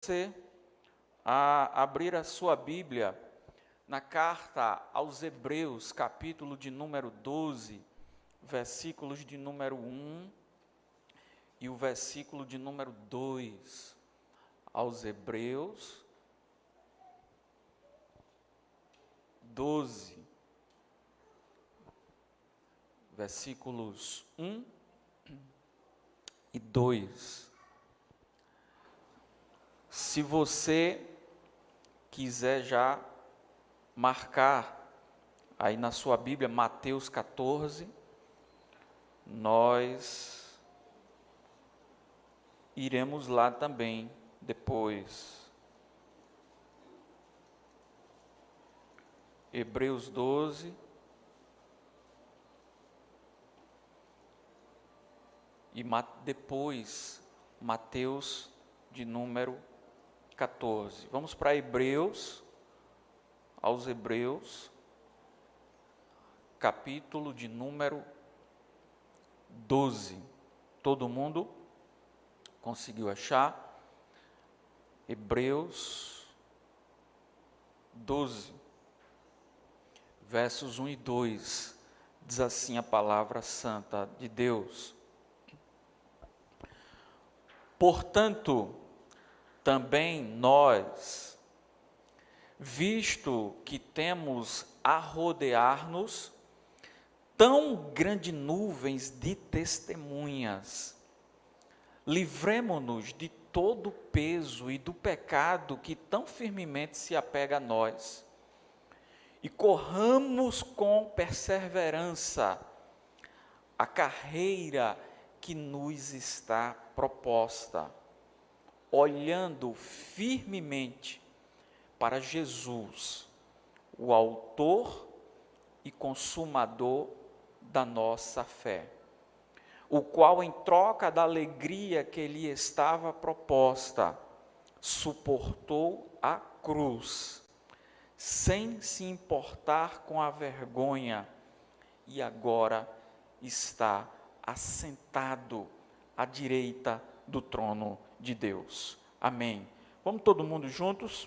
Você a abrir a sua Bíblia na carta aos Hebreus, capítulo de número 12, versículos de número 1 e o versículo de número 2. Aos Hebreus 12, versículos 1 e 2. Se você quiser já marcar aí na sua Bíblia Mateus 14, nós iremos lá também depois. Hebreus 12 e depois Mateus de número 14. Vamos para Hebreus, aos Hebreus, capítulo de número 12. Todo mundo conseguiu achar? Hebreus 12, versos 1 e 2. Diz assim a palavra santa de Deus: Portanto, também nós, visto que temos a rodear-nos tão grande nuvens de testemunhas, livremo-nos de todo o peso e do pecado que tão firmemente se apega a nós, e corramos com perseverança a carreira que nos está proposta, olhando firmemente para Jesus, o autor e consumador da nossa fé, o qual, em troca da alegria que lhe estava proposta, suportou a cruz, sem se importar com a vergonha, e agora está assentado à direita do trono de Deus. Amém. Vamos todo mundo juntos?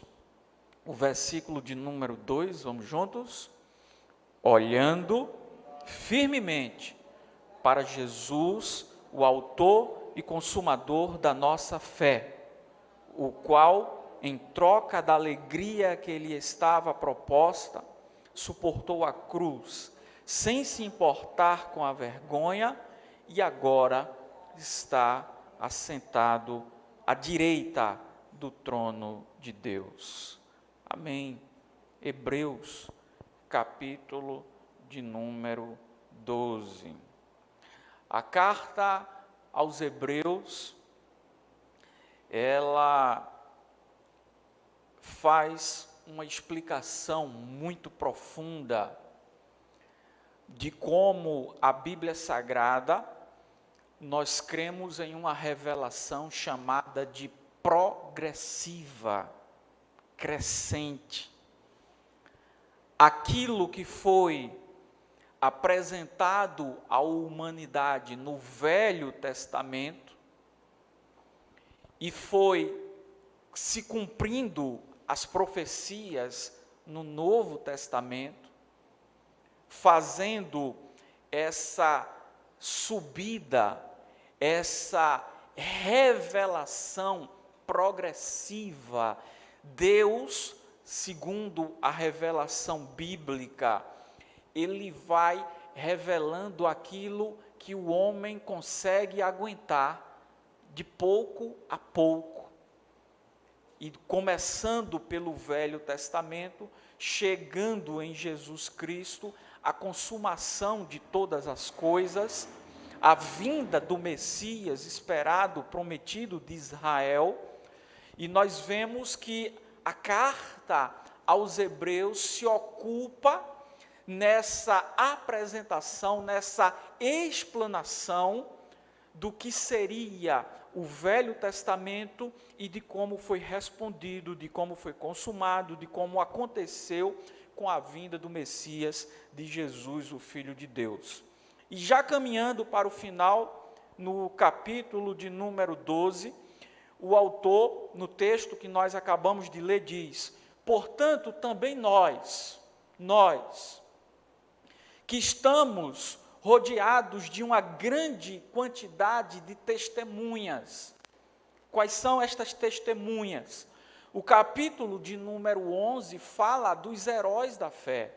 O versículo de número 2, vamos juntos? Olhando firmemente para Jesus, o autor e consumador da nossa fé, o qual, em troca da alegria que lhe estava proposta, suportou a cruz, sem se importar com a vergonha, e agora está assentado à direita do trono de Deus. Amém. Hebreus, capítulo de número 12. A carta aos Hebreus, ela faz uma explicação muito profunda de como a Bíblia Sagrada, nós cremos em uma revelação chamada de progressiva, crescente. Aquilo que foi apresentado à humanidade no Velho Testamento e foi se cumprindo as profecias no Novo Testamento, fazendo essa subida, essa revelação progressiva. Deus, segundo a revelação bíblica, ele vai revelando aquilo que o homem consegue aguentar de pouco a pouco. E começando pelo Velho Testamento, chegando em Jesus Cristo, a consumação de todas as coisas, a vinda do Messias esperado, prometido de Israel, e nós vemos que a carta aos Hebreus se ocupa nessa apresentação, nessa explanação do que seria o Velho Testamento e de como foi respondido, de como foi consumado, de como aconteceu com a vinda do Messias, de Jesus, o Filho de Deus. E já caminhando para o final, no capítulo de número 12, o autor, no texto que nós acabamos de ler, diz: portanto, também nós, que estamos rodeados de uma grande quantidade de testemunhas. Quais são estas testemunhas? O capítulo de número 11 fala dos heróis da fé,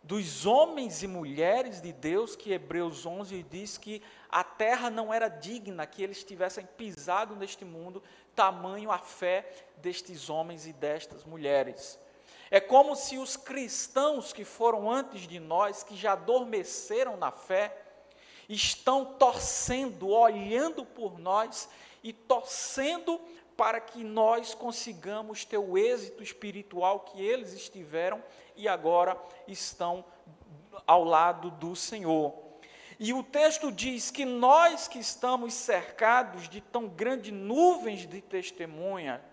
dos homens e mulheres de Deus, que Hebreus 11 diz que a terra não era digna que eles tivessem pisado neste mundo, tamanho a fé destes homens e destas mulheres. É como se os cristãos que foram antes de nós, que já adormeceram na fé, estão torcendo, olhando por nós e torcendo para que nós consigamos ter o êxito espiritual que eles estiveram e agora estão ao lado do Senhor. E o texto diz que nós que estamos cercados de tão grandes nuvens de testemunha,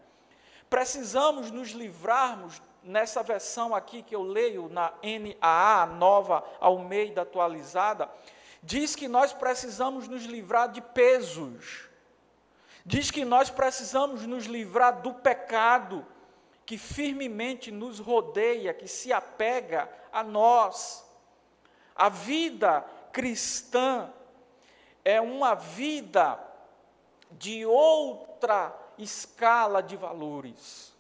precisamos nos livrarmos, nessa versão aqui que eu leio, na NAA, Nova Almeida Atualizada, diz que nós precisamos nos livrar de pesos, diz que nós precisamos nos livrar do pecado que firmemente nos rodeia, que se apega a nós. A vida cristã é uma vida de outra escala de valores.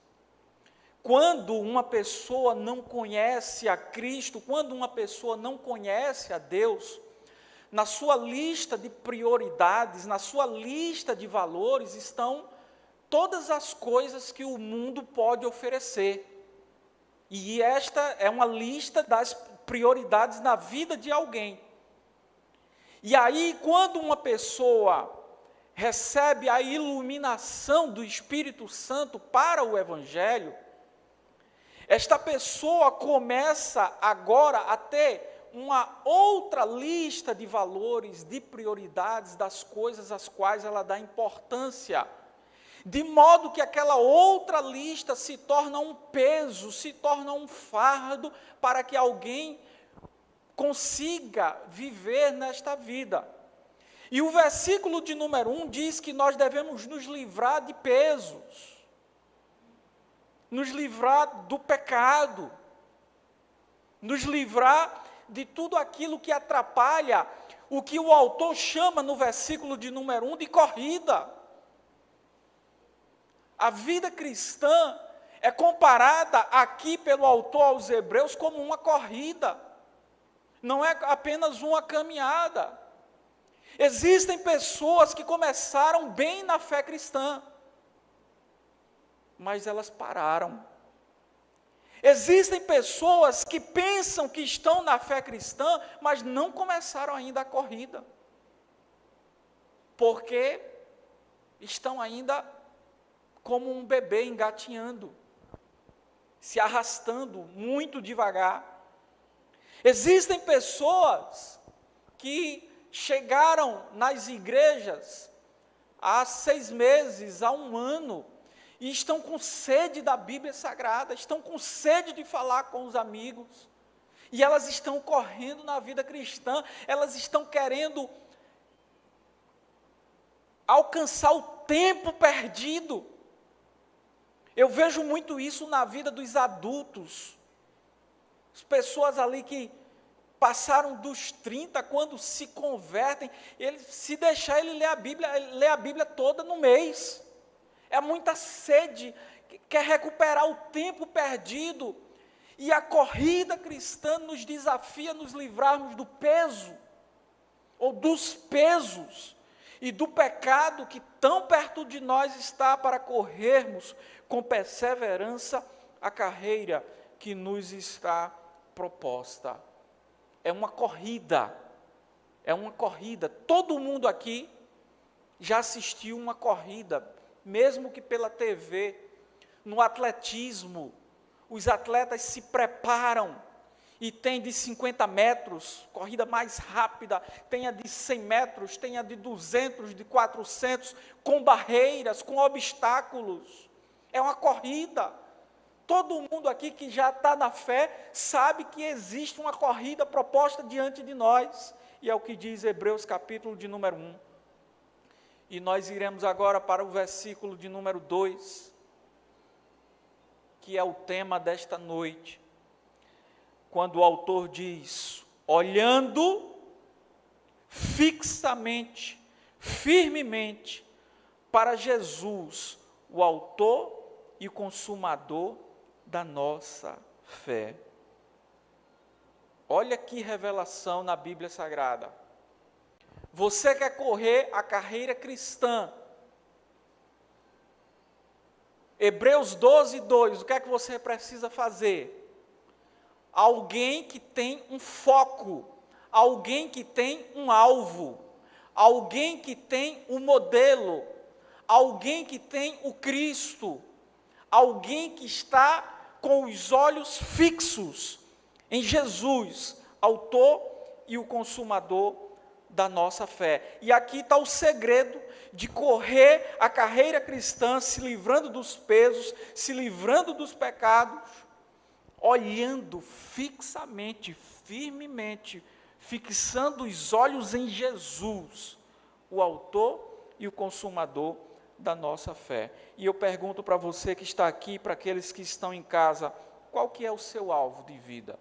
Quando uma pessoa não conhece a Cristo, quando uma pessoa não conhece a Deus, na sua lista de prioridades, na sua lista de valores, estão todas as coisas que o mundo pode oferecer. E esta é uma lista das prioridades na vida de alguém. E aí, quando uma pessoa recebe a iluminação do Espírito Santo para o Evangelho, esta pessoa começa agora a ter uma outra lista de valores, de prioridades, das coisas às quais ela dá importância, de modo que aquela outra lista se torna um peso, se torna um fardo para que alguém consiga viver nesta vida. E o versículo de número 1 diz que nós devemos nos livrar de pesos, nos livrar do pecado, nos livrar de tudo aquilo que atrapalha o que o autor chama no versículo de número 1 de corrida. A vida cristã é comparada aqui pelo autor aos Hebreus como uma corrida, não é apenas uma caminhada. Existem pessoas que começaram bem na fé cristã, mas elas pararam. Existem pessoas que pensam que estão na fé cristã, mas não começaram ainda a corrida, porque estão ainda como um bebê engatinhando, se arrastando muito devagar. Existem pessoas que chegaram nas igrejas há 6 meses, há 1 ano, e estão com sede da Bíblia Sagrada, estão com sede de falar com os amigos, e elas estão correndo na vida cristã, elas estão querendo alcançar o tempo perdido. Eu vejo muito isso na vida dos adultos, as pessoas ali que passaram dos 30, quando se convertem, se deixar ele lê a Bíblia toda no mês. É muita sede, quer recuperar o tempo perdido. E a corrida cristã nos desafia a nos livrarmos do peso, ou dos pesos, e do pecado que tão perto de nós está, para corrermos com perseverança a carreira que nos está proposta. É uma corrida, todo mundo aqui já assistiu uma corrida, mesmo que pela TV. No atletismo, os atletas se preparam, e tem de 50 metros, corrida mais rápida, tem a de 100 metros, tem a de 200, de 400, com barreiras, com obstáculos. É uma corrida. Todo mundo aqui que já está na fé sabe que existe uma corrida proposta diante de nós, e é o que diz Hebreus capítulo de número 1. E nós iremos agora para o versículo de número 2, que é o tema desta noite, quando o autor diz: olhando fixamente, firmemente para Jesus, o autor e o consumador da nossa fé. Olha que revelação na Bíblia Sagrada. Você quer correr a carreira cristã? Hebreus 12, 2, o que é que você precisa fazer? Alguém que tem um foco, alguém que tem um alvo, alguém que tem um modelo, alguém que tem o Cristo, alguém que está com os olhos fixos em Jesus, autor e o consumador da nossa fé. E aqui está o segredo de correr a carreira cristã, se livrando dos pesos, se livrando dos pecados, olhando fixamente, firmemente, fixando os olhos em Jesus, o autor e o consumador da nossa fé. E eu pergunto para você que está aqui, para aqueles que estão em casa, qual que é o seu alvo de vida?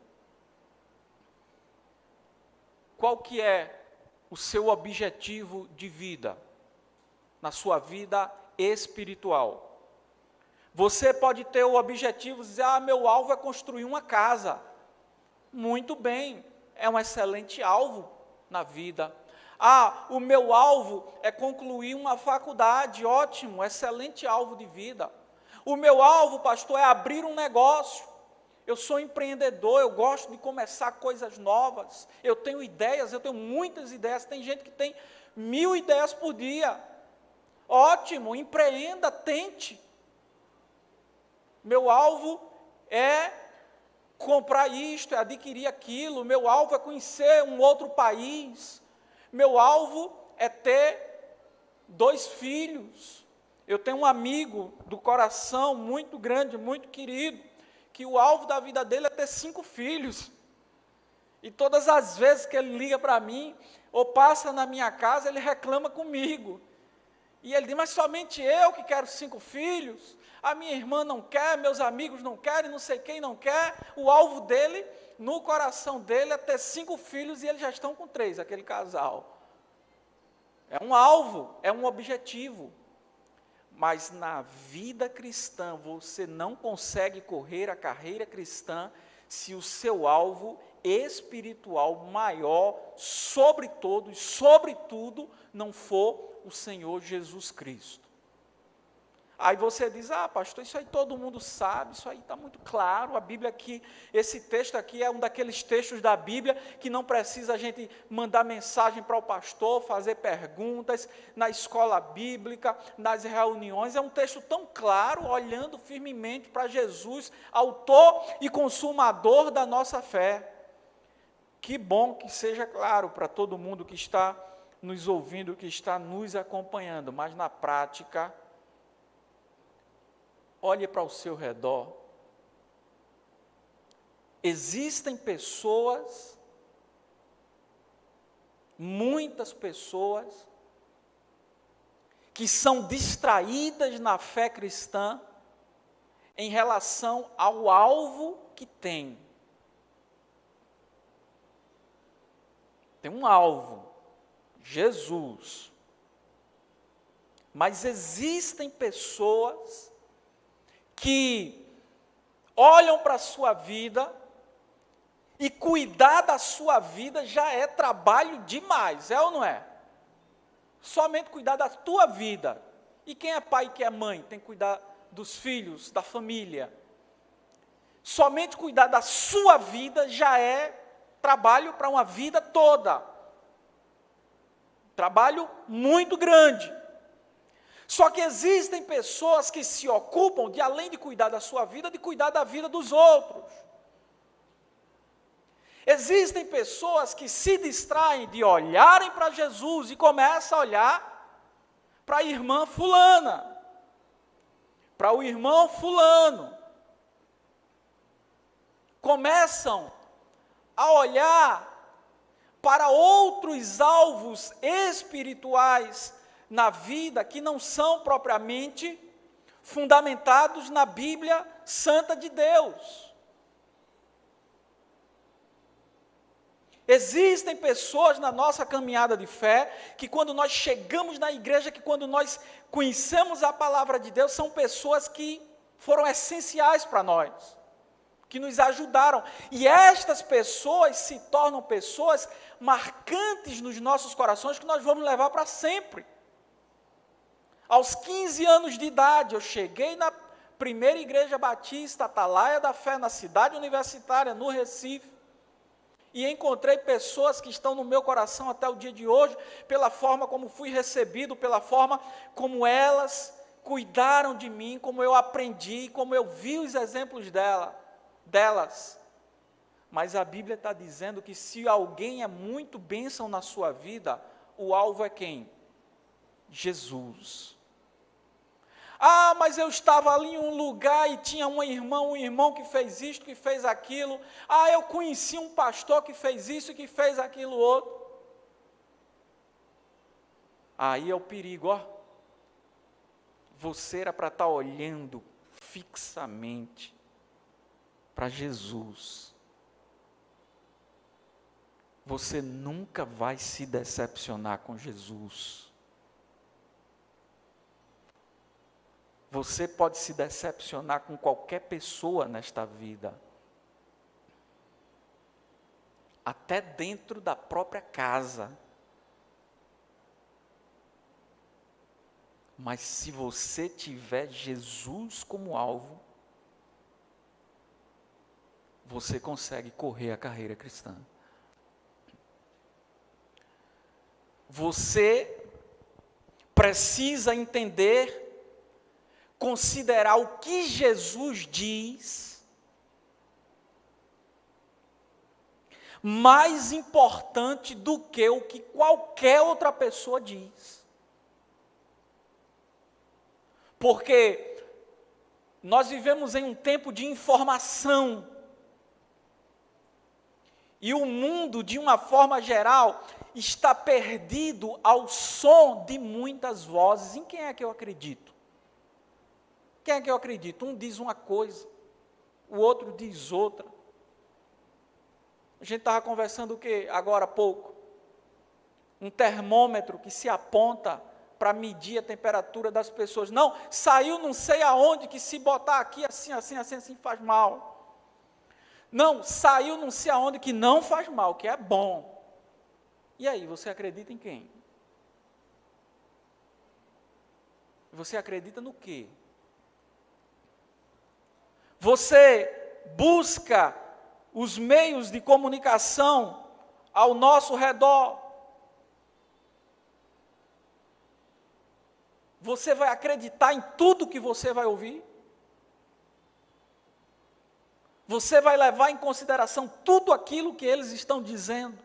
Qual que é o seu objetivo de vida, na sua vida espiritual? Você pode ter o objetivo de dizer: meu alvo é construir uma casa. Muito bem, é um excelente alvo na vida. O meu alvo é concluir uma faculdade. Ótimo, excelente alvo de vida. O meu alvo, pastor, é abrir um negócio. Eu sou empreendedor, eu gosto de começar coisas novas, eu tenho ideias, eu tenho muitas ideias, tem gente que tem 1000 ideias por dia. Ótimo, empreenda, tente. Meu alvo é comprar isto, é adquirir aquilo, meu alvo é conhecer um outro país, meu alvo é ter 2 filhos. Eu tenho um amigo do coração muito grande, muito querido, que o alvo da vida dele é ter 5 filhos, e todas as vezes que ele liga para mim, ou passa na minha casa, ele reclama comigo, e ele diz: mas somente eu que quero 5 filhos, a minha irmã não quer, meus amigos não querem, não sei quem não quer. O alvo dele, no coração dele, é ter 5 filhos, e eles já estão com 3, aquele casal. É um alvo, é um objetivo. Mas na vida cristã, você não consegue correr a carreira cristã se o seu alvo espiritual maior, sobre todos, sobre tudo, não for o Senhor Jesus Cristo. Aí você diz: pastor, isso aí todo mundo sabe, isso aí está muito claro, a Bíblia aqui, esse texto aqui é um daqueles textos da Bíblia que não precisa a gente mandar mensagem para o pastor, fazer perguntas na escola bíblica, nas reuniões. É um texto tão claro, olhando firmemente para Jesus, autor e consumador da nossa fé. Que bom que seja claro para todo mundo que está nos ouvindo, que está nos acompanhando, mas na prática, olhe para o seu redor. Existem pessoas, muitas pessoas, que são distraídas na fé cristã em relação ao alvo que tem. Tem um alvo, Jesus. Mas existem pessoas que olham para a sua vida, e cuidar da sua vida já é trabalho demais, é ou não é? Somente cuidar da tua vida. E quem é pai e quem é mãe tem que cuidar dos filhos, da família. Somente cuidar da sua vida já é trabalho para uma vida toda. Trabalho muito grande. Só que existem pessoas que se ocupam de, além de cuidar da sua vida, de cuidar da vida dos outros. Existem pessoas que se distraem de olharem para Jesus e começam a olhar para a irmã fulana, para o irmão fulano. Começam a olhar para outros alvos espirituais na vida que não são propriamente fundamentados na Bíblia Santa de Deus. Existem pessoas na nossa caminhada de fé que quando nós chegamos na igreja, que quando nós conhecemos a palavra de Deus, são pessoas que foram essenciais para nós, que nos ajudaram. E estas pessoas se tornam pessoas marcantes nos nossos corações que nós vamos levar para sempre. Aos 15 anos de idade, eu cheguei na primeira igreja batista, Atalaia da Fé, na cidade universitária, no Recife, e encontrei pessoas que estão no meu coração até o dia de hoje, pela forma como fui recebido, pela forma como elas cuidaram de mim, como eu aprendi, como eu vi os exemplos delas. Mas a Bíblia está dizendo que se alguém é muito bênção na sua vida, o alvo é quem? Jesus. Ah, mas eu estava ali em um lugar e tinha um irmão que fez isto, que fez aquilo. Ah, eu conheci um pastor que fez isso e que fez aquilo outro. Aí é o perigo, ó. Você era para estar olhando fixamente para Jesus. Você nunca vai se decepcionar com Jesus. Você pode se decepcionar com qualquer pessoa nesta vida. Até dentro da própria casa. Mas se você tiver Jesus como alvo, você consegue correr a carreira cristã. Você precisa entender, considerar o que Jesus diz mais importante do que o que qualquer outra pessoa diz. Porque nós vivemos em um tempo de informação. E o mundo, de uma forma geral, está perdido ao som de muitas vozes. Em quem é que eu acredito? Quem é que eu acredito? Um diz uma coisa, o outro diz outra. A gente estava conversando o quê? Agora há pouco. Um termômetro que se aponta para medir a temperatura das pessoas. Não, saiu não sei aonde que se botar aqui assim faz mal. Não, saiu não sei aonde que não faz mal, que é bom. E aí, você acredita em quem? Você acredita no quê? Você busca os meios de comunicação ao nosso redor. Você vai acreditar em tudo que você vai ouvir? Você vai levar em consideração tudo aquilo que eles estão dizendo?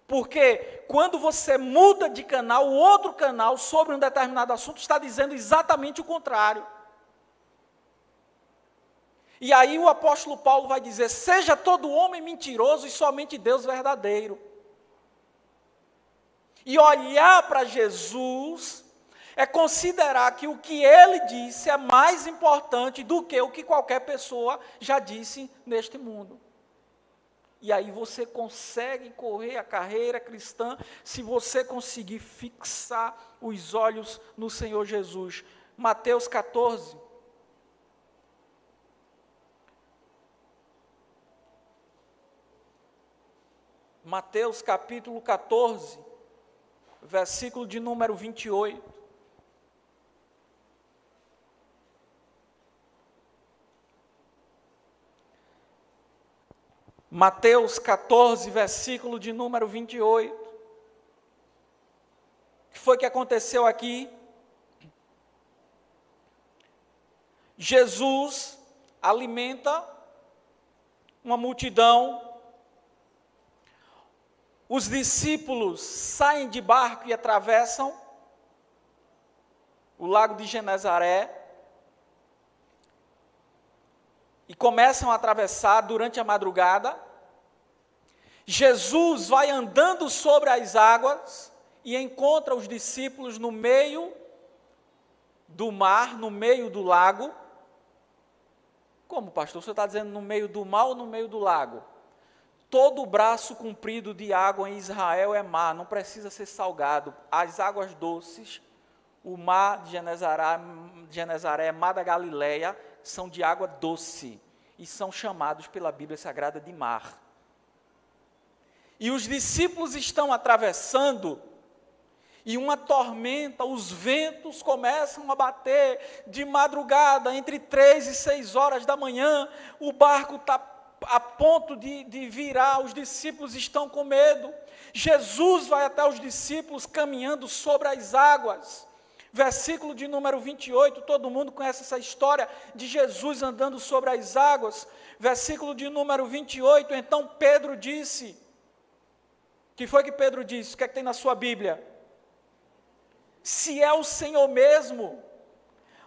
Porque quando você muda de canal, o outro canal sobre um determinado assunto está dizendo exatamente o contrário. E aí o apóstolo Paulo vai dizer, seja todo homem mentiroso e somente Deus verdadeiro. E olhar para Jesus é considerar que o que ele disse é mais importante do que o que qualquer pessoa já disse neste mundo. E aí você consegue correr a carreira cristã se você conseguir fixar os olhos no Senhor Jesus. Mateus 14. Mateus capítulo 14, versículo de número 28. Mateus 14, versículo de número 28. O que foi que aconteceu aqui? Jesus alimenta uma multidão. Os discípulos saem de barco e atravessam o lago de Genezaré e começam a atravessar durante a madrugada. Jesus vai andando sobre as águas e encontra os discípulos no meio do mar, no meio do lago. Como, pastor? Você está dizendo no meio do mar ou no meio do lago? Todo o braço comprido de água em Israel é mar, não precisa ser salgado. As águas doces, o mar de Genezaré, mar da Galileia, são de água doce e são chamados pela Bíblia Sagrada de mar. E os discípulos estão atravessando e uma tormenta, os ventos começam a bater de madrugada, entre 3 e 6 horas da manhã, o barco está a ponto de virar, os discípulos estão com medo. Jesus vai até os discípulos caminhando sobre as águas. Versículo de número 28, todo mundo conhece essa história de Jesus andando sobre as águas. Versículo de número 28, então Pedro disse, o que foi que Pedro disse? O que é que tem na sua Bíblia? Se é o Senhor mesmo,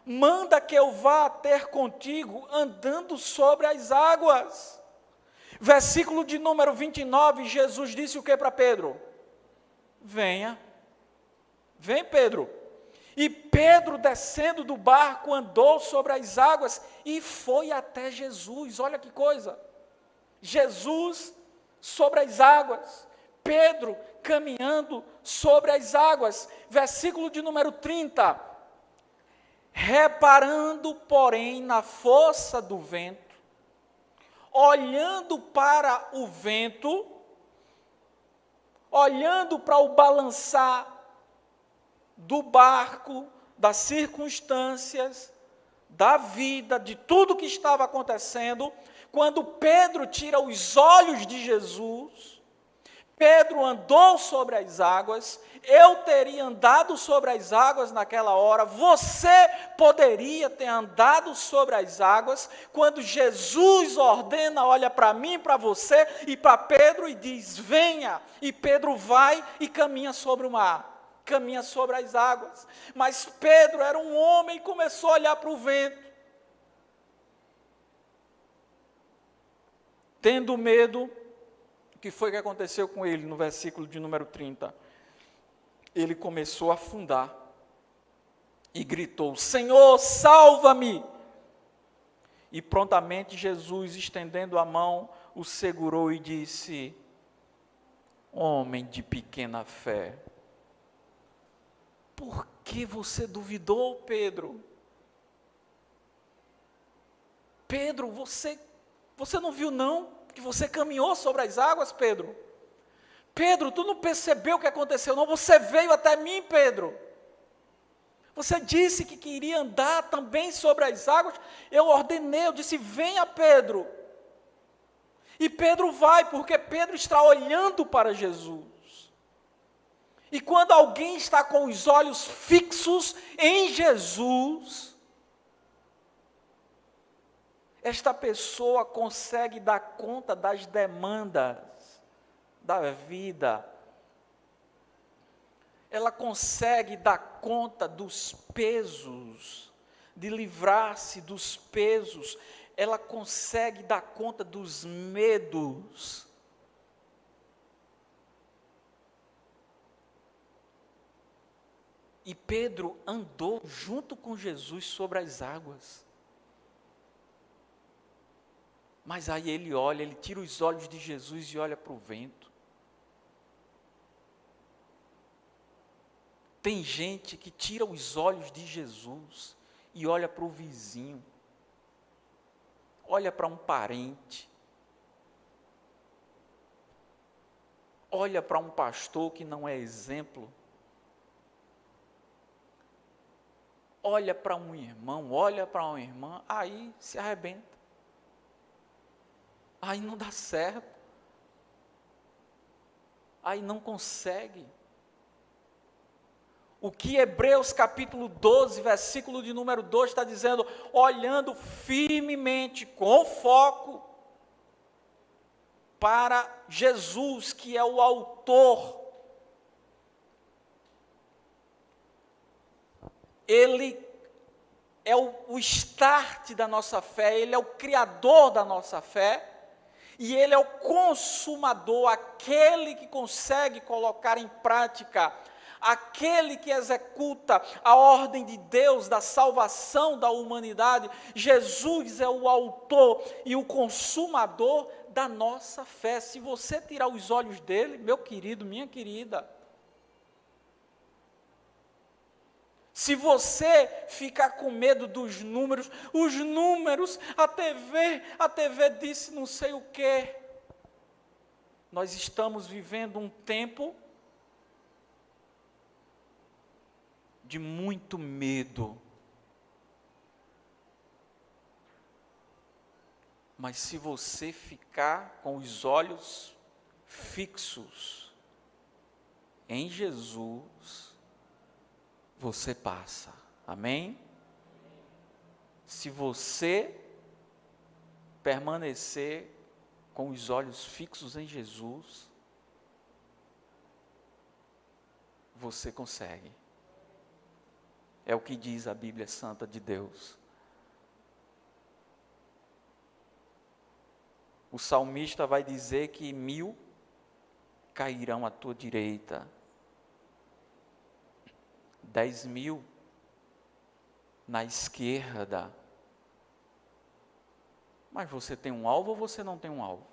manda que eu vá ter contigo andando sobre as águas. Versículo de número 29, Jesus disse o que para Pedro? Venha, vem Pedro. E Pedro, descendo do barco, andou sobre as águas e foi até Jesus. Olha que coisa! Jesus sobre as águas, Pedro caminhando sobre as águas. Versículo de número 30. Reparando, porém, na força do vento, olhando para o vento, olhando para o balançar do barco, das circunstâncias, da vida, de tudo que estava acontecendo, quando Pedro tira os olhos de Jesus, Pedro andou sobre as águas, eu teria andado sobre as águas naquela hora, você poderia ter andado sobre as águas, quando Jesus ordena, olha para mim, para você e para Pedro e diz, venha, e Pedro vai e caminha sobre o mar, caminha sobre as águas, mas Pedro era um homem e começou a olhar para o vento, tendo medo. O que foi que aconteceu com ele no versículo de número 30? Ele começou a afundar e gritou, Senhor, salva-me! E prontamente Jesus, estendendo a mão, o segurou e disse, homem de pequena fé, por que você duvidou, Pedro? Pedro, você não viu não? Que você caminhou sobre as águas, Pedro? Pedro, tu não percebeu o que aconteceu, não? Você veio até mim, Pedro. Você disse que queria andar também sobre as águas. Eu ordenei, eu disse, venha, Pedro. E Pedro vai, porque Pedro está olhando para Jesus. E quando alguém está com os olhos fixos em Jesus, esta pessoa consegue dar conta das demandas da vida, ela consegue dar conta dos pesos, de livrar-se dos pesos, ela consegue dar conta dos medos. E Pedro andou junto com Jesus sobre as águas. Mas aí ele olha, ele tira os olhos de Jesus e olha para o vento. Tem gente que tira os olhos de Jesus e olha para o vizinho, olha para um parente, olha para um pastor que não é exemplo, olha para um irmão, olha para uma irmã, aí se arrebenta. Aí não dá certo, aí não consegue. O que Hebreus capítulo 12, versículo de número 2 está dizendo, olhando firmemente, com foco, para Jesus, que é o autor. Ele é o start da nossa fé, ele é o criador da nossa fé, e ele é o consumador, aquele que consegue colocar em prática aquele que executa a ordem de Deus da salvação da humanidade. Jesus é o autor e o consumador da nossa fé. Se você tirar os olhos dele, meu querido, minha querida, se você ficar com medo dos números, os números, a TV disse não sei o quê. Nós estamos vivendo um tempo de muito medo. Mas se você ficar com os olhos fixos em Jesus, você passa. Amém? Se você permanecer com os olhos fixos em Jesus, você consegue. É o que diz a Bíblia Santa de Deus. O salmista vai dizer que 1000 cairão à tua direita, 10.000 na esquerda. Mas você tem um alvo ou você não tem um alvo?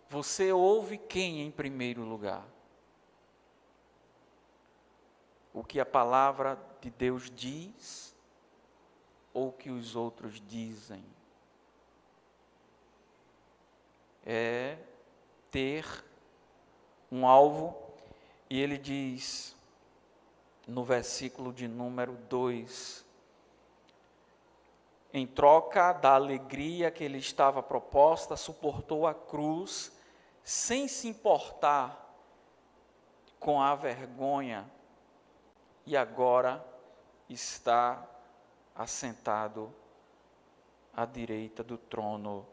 Você ouve quem em primeiro lugar? O que a palavra de Deus diz ou o que os outros dizem? É ter um alvo. E ele diz, no versículo de número 2, em troca da alegria que lhe estava proposta, suportou a cruz, sem se importar com a vergonha, e agora está assentado à direita do trono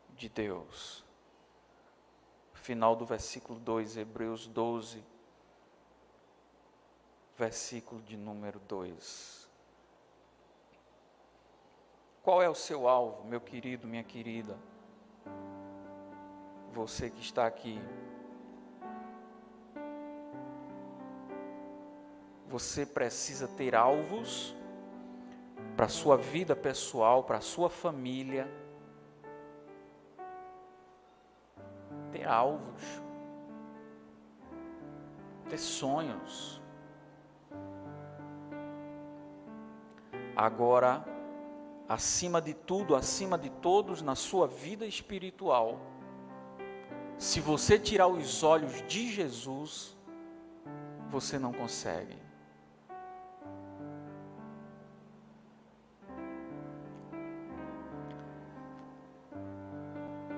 de Deus. Final do versículo 2, Hebreus 12, versículo de número 2. Qual é o seu alvo, meu querido, minha querida? Você que está aqui. Você precisa ter alvos para a sua vida pessoal, para a sua família. Ter alvos. Ter sonhos. Agora, acima de tudo, acima de todos, na sua vida espiritual, se você tirar os olhos de Jesus, você não consegue.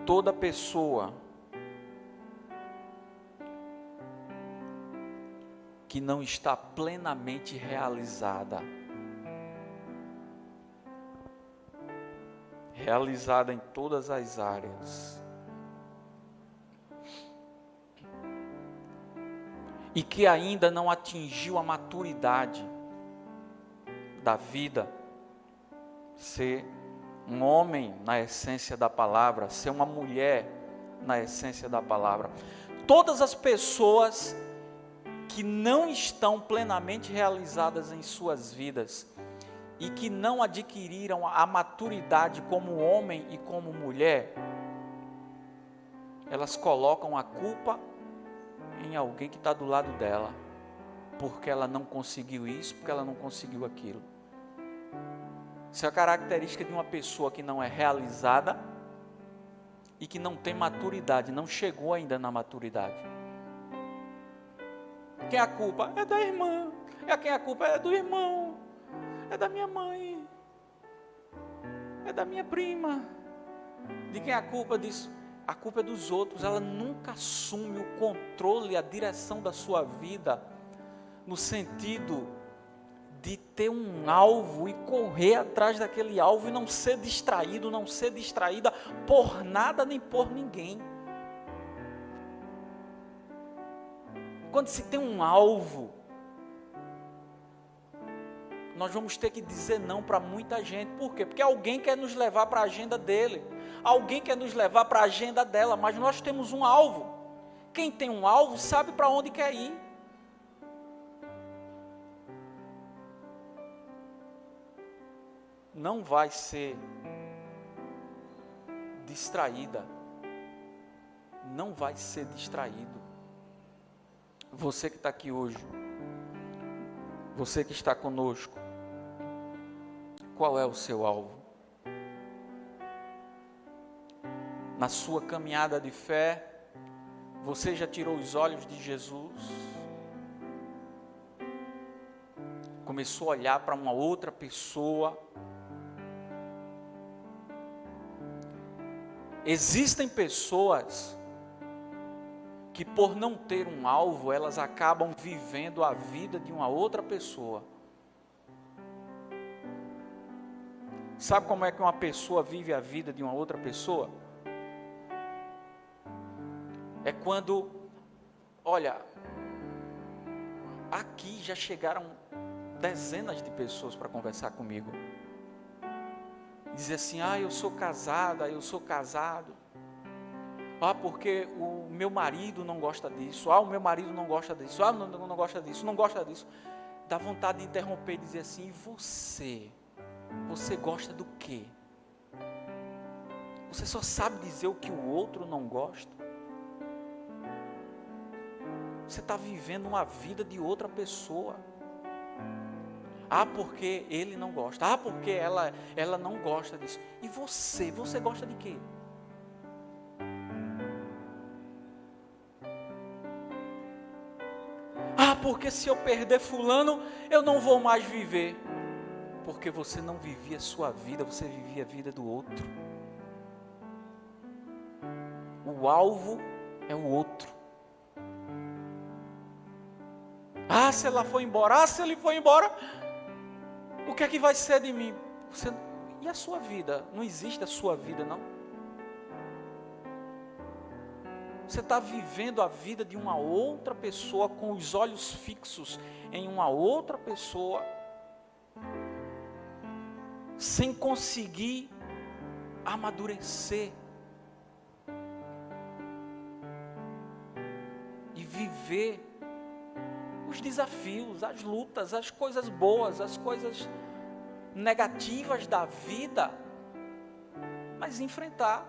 Toda pessoa que não está plenamente realizada em todas as áreas, e que ainda não atingiu a maturidade da vida, ser um homem na essência da palavra, ser uma mulher na essência da palavra. Todas as pessoas que não estão plenamente realizadas em suas vidas e que não adquiriram a maturidade como homem e como mulher, elas colocam a culpa em alguém que está do lado dela, porque ela não conseguiu isso, porque ela não conseguiu aquilo. Isso é a característica de uma pessoa que não é realizada e que não tem maturidade, não chegou ainda na maturidade. Quem é a culpa? É da irmã. Quem a culpa é do irmão. É da minha mãe. É da minha prima. De quem é a culpa disso? A culpa é dos outros. Ela nunca assume o controle, a direção da sua vida, no sentido de ter um alvo e correr atrás daquele alvo e não ser distraído, não ser distraída por nada nem por ninguém. Quando se tem um alvo, nós vamos ter que dizer não para muita gente. Por quê? Porque alguém quer nos levar para a agenda dele, alguém quer nos levar para a agenda dela, mas nós temos um alvo. Quem tem um alvo sabe para onde quer ir. Não vai ser distraída. Não vai ser distraído. Você que está aqui hoje, você que está conosco, qual é o seu alvo? Na sua caminhada de fé, você já tirou os olhos de Jesus? Começou a olhar para uma outra pessoa? Existem pessoas que, por não ter um alvo, elas acabam vivendo a vida de uma outra pessoa. Sabe como é que uma pessoa vive a vida de uma outra pessoa? É quando, olha, aqui já chegaram dezenas de pessoas para conversar comigo. Dizer assim, eu sou casada, eu sou casado. Porque o meu marido não gosta disso. O meu marido não gosta disso. Não gosta disso, não gosta disso. Dá vontade de interromper e dizer assim, e você? Você gosta do quê? Você só sabe dizer o que o outro não gosta? Você está vivendo uma vida de outra pessoa. Porque ele não gosta. Porque ela não gosta disso. E você? Você gosta de quê? Porque se eu perder fulano, eu não vou mais viver. Porque você não vivia a sua vida, você vivia a vida do outro. O alvo é o outro. Se ela for embora, se ele for embora, o que é que vai ser de mim? E a sua vida? Não existe a sua vida, não. Você está vivendo a vida de uma outra pessoa, com os olhos fixos em uma outra pessoa, sem conseguir amadurecer e viver os desafios, as lutas, as coisas boas, as coisas negativas da vida, mas enfrentar.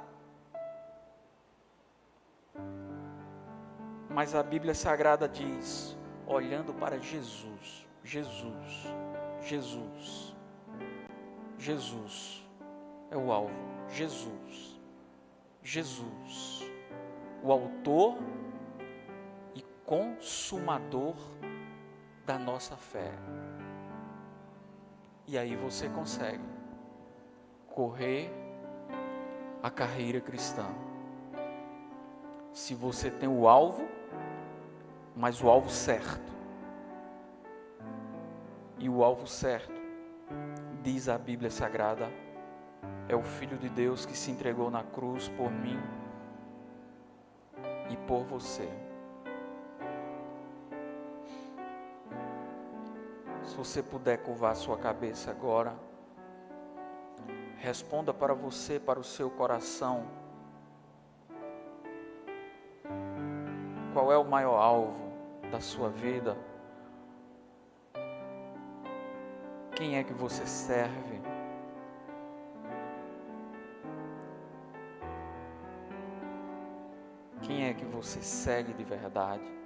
Mas a Bíblia Sagrada diz, olhando para Jesus, Jesus é o alvo, Jesus, o autor e consumador da nossa fé. E aí você consegue correr a carreira cristã. Se você tem o alvo, mas o alvo certo. E o alvo certo, diz a Bíblia Sagrada, é o Filho de Deus que se entregou na cruz por mim e por você. Se você puder curvar sua cabeça agora, responda para você, para o seu coração. Qual é o maior alvo da sua vida? Quem é que você serve? Quem é que você segue de verdade?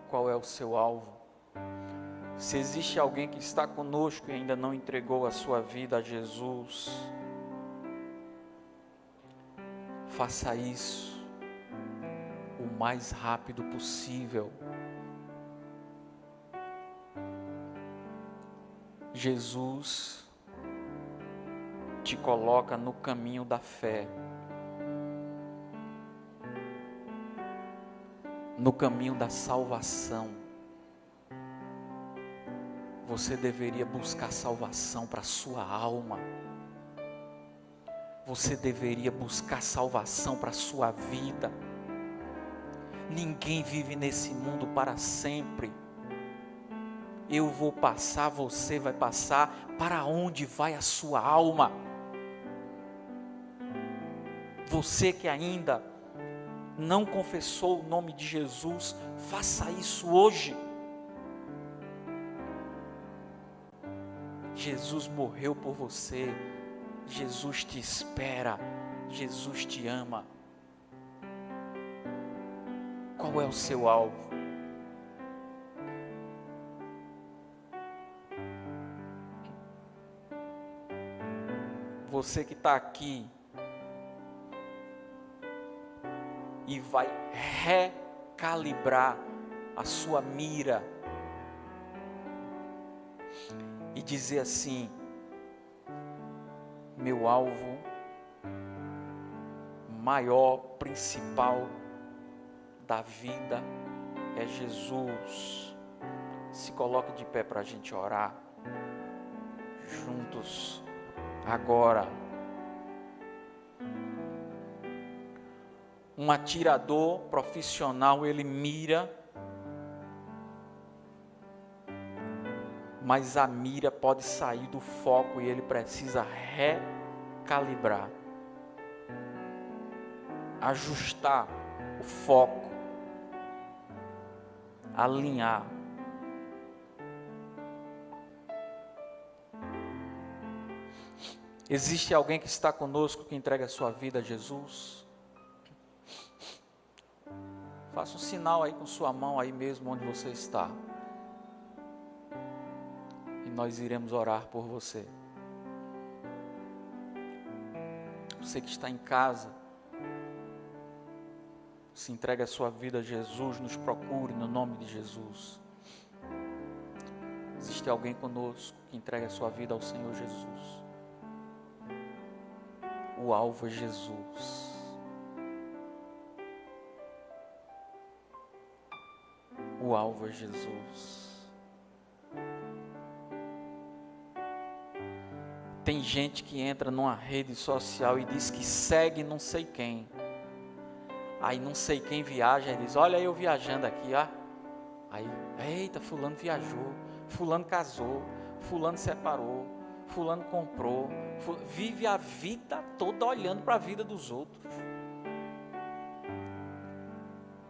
Qual é o seu alvo? Se existe alguém que está conosco e ainda não entregou a sua vida a Jesus, faça isso o mais rápido possível. Jesus te coloca no caminho da fé, no caminho da salvação. Você deveria buscar salvação para a sua alma. Você deveria buscar salvação para a sua vida. Ninguém vive nesse mundo para sempre. eu vou passar, você vai passar. Para onde vai a sua alma? Você que ainda não confessou o nome de Jesus, faça isso hoje. Jesus morreu por você, Jesus te espera, Jesus te ama. Qual é o seu alvo? Você que está aqui e vai recalibrar a sua mira e dizer assim: meu alvo maior, principal da vida é Jesus. Se coloque de pé para a gente orar juntos agora. Um atirador profissional, ele mira, mas a mira pode sair do foco e ele precisa recalibrar, ajustar o foco, alinhar. Existe alguém que está conosco que entrega a sua vida a Jesus? Faça um sinal aí com sua mão aí mesmo onde você está. E nós iremos orar por você. Você que está em casa, se entrega a sua vida a Jesus, nos procure no nome de Jesus. Existe alguém conosco que entrega a sua vida ao Senhor Jesus. O alvo é Jesus. O alvo é Jesus. Tem gente que entra numa rede social e diz que segue não sei quem. Aí não sei quem viaja e diz: olha eu viajando aqui, ó. Aí, eita, fulano viajou, fulano casou, fulano separou, fulano comprou. Vive a vida toda olhando para a vida dos outros.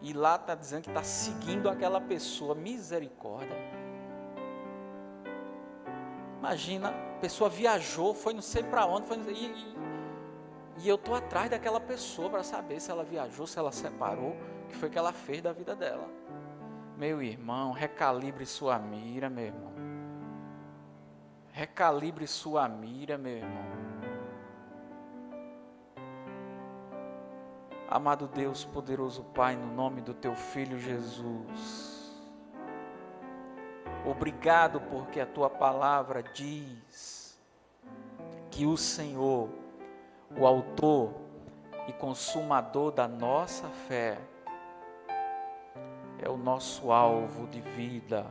E lá está dizendo que está seguindo aquela pessoa. Misericórdia. Imagina, a pessoa viajou, foi não sei para onde, e eu estou atrás daquela pessoa para saber se ela viajou, se ela separou, o que foi que ela fez da vida dela. Meu irmão, recalibre sua mira, meu irmão. Recalibre sua mira, meu irmão. Amado Deus, poderoso Pai, no nome do Teu Filho Jesus, obrigado porque a Tua palavra diz que o Senhor, o autor e consumador da nossa fé, é o nosso alvo de vida.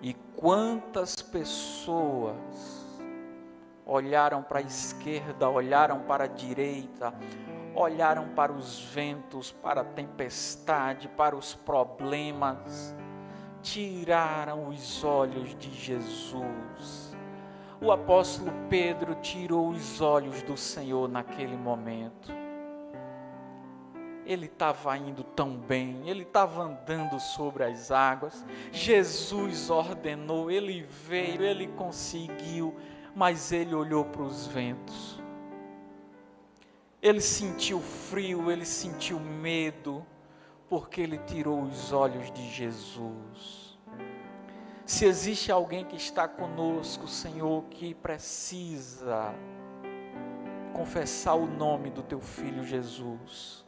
E quantas pessoas olharam para a esquerda, olharam para a direita, olharam para os ventos, para a tempestade, para os problemas, tiraram os olhos de Jesus. O apóstolo Pedro tirou os olhos do Senhor naquele momento. Ele estava indo tão bem, ele estava andando sobre as águas, Jesus ordenou, ele veio, ele conseguiu, mas ele olhou para os ventos, ele sentiu frio, ele sentiu medo, porque ele tirou os olhos de Jesus. Se existe alguém que está conosco, Senhor, que precisa confessar o nome do Teu Filho Jesus,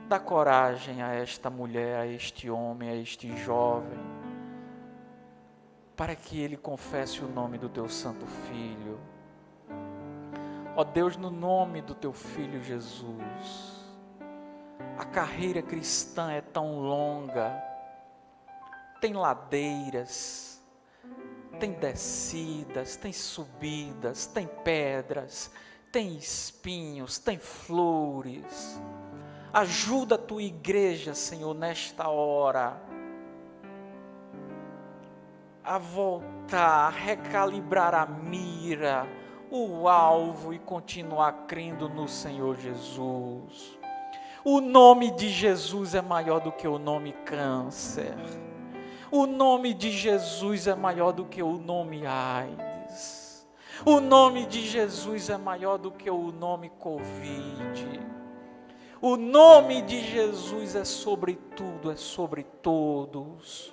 dá coragem a esta mulher, a este homem, a este jovem, para que ele confesse o nome do Teu Santo Filho. Ó Deus, no nome do Teu Filho Jesus, a carreira cristã é tão longa, tem ladeiras, tem descidas, tem subidas, tem pedras, tem espinhos, tem flores. Ajuda a Tua igreja, Senhor, nesta hora, a voltar, a recalibrar a mira, o alvo e continuar crendo no Senhor Jesus. O nome de Jesus é maior do que o nome câncer. O nome de Jesus é maior do que o nome AIDS. O nome de Jesus é maior do que o nome Covid. O nome de Jesus é sobre tudo, é sobre todos.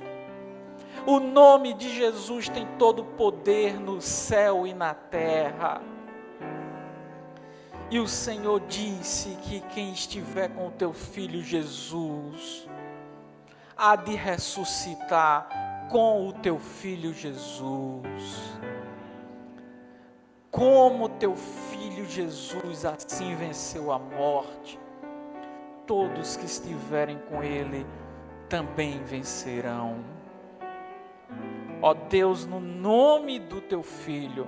O nome de Jesus tem todo o poder no céu e na terra. E o Senhor disse que quem estiver com o teu filho Jesus há de ressuscitar com o teu filho Jesus. Como teu filho Jesus assim venceu a morte, todos que estiverem com ele também vencerão. Ó Deus, no nome do teu filho,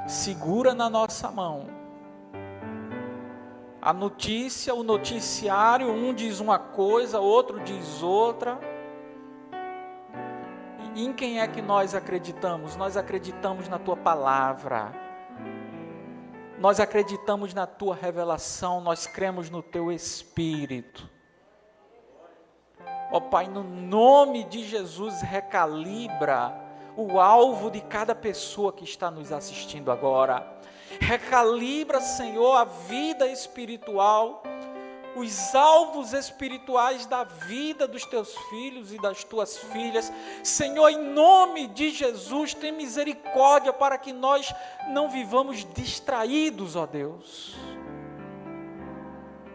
segura na nossa mão a notícia, o noticiário, um diz uma coisa, outro diz outra. E em quem é que nós acreditamos? Nós acreditamos na tua palavra. Nós acreditamos na tua revelação, nós cremos no teu Espírito. Ó Pai, no nome de Jesus, recalibra o alvo de cada pessoa que está nos assistindo agora. Recalibra, Senhor, a vida espiritual, os alvos espirituais da vida dos teus filhos e das tuas filhas. Senhor, em nome de Jesus, tem misericórdia para que nós não vivamos distraídos, ó Deus.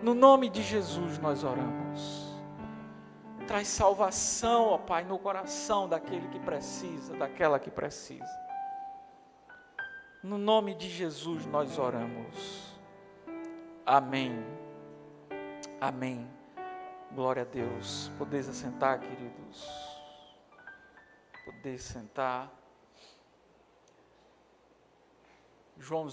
No nome de Jesus nós oramos. Traz salvação, ó Pai, no coração daquele que precisa, daquela que precisa. No nome de Jesus nós oramos. Amém. Amém. Glória a Deus. Podeis assentar, queridos. Podeis sentar. Joãozinho.